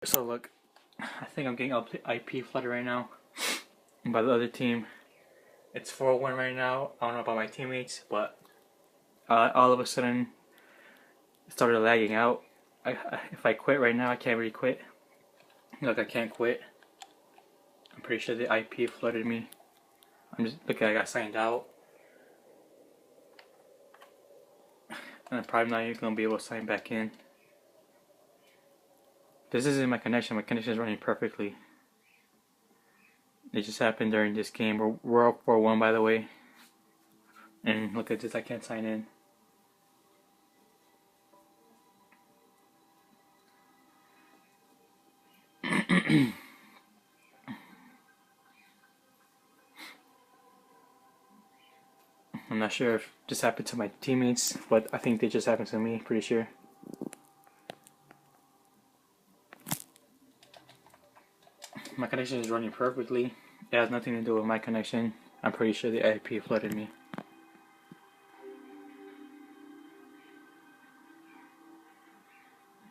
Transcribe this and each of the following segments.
So look, I think I'm getting IP flooded right now by the other team. It's 4-1 right now. I don't know about my teammates, but all of a sudden it started lagging out. If I quit right now, I can't really quit. Look, I can't quit. I'm pretty sure the IP flooded me. I'm just looking. I got signed out, and I'm probably not even gonna be able to sign back in. This isn't my connection. My connection is running perfectly. It just happened during this game. We're up 4-1, by the way. And look at this, I can't sign in. I'm not sure if this happened to my teammates, but I think they just happened to me, pretty sure. My connection is running perfectly. It has nothing to do with my connection. I'm pretty sure the IP flooded me.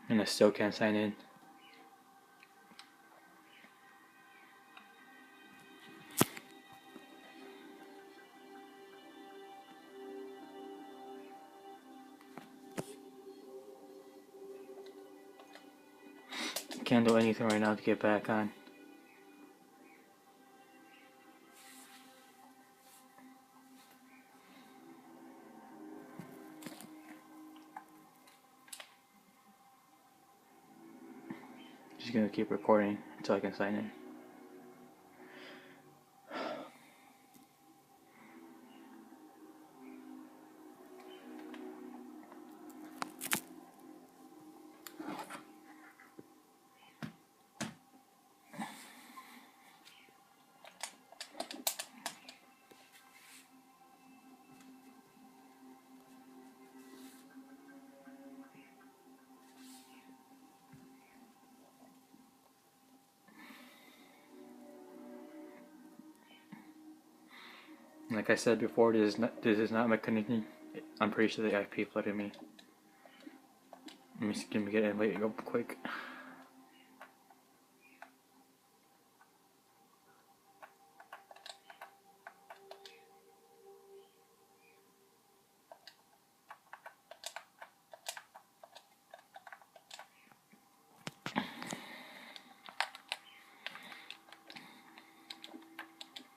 And I still can't sign in. Can't do anything right now to get back on. Just gonna keep recording until I can sign in. Like I said before, this is not my connection. I'm pretty sure the IP flooded me. Let me get in real quick.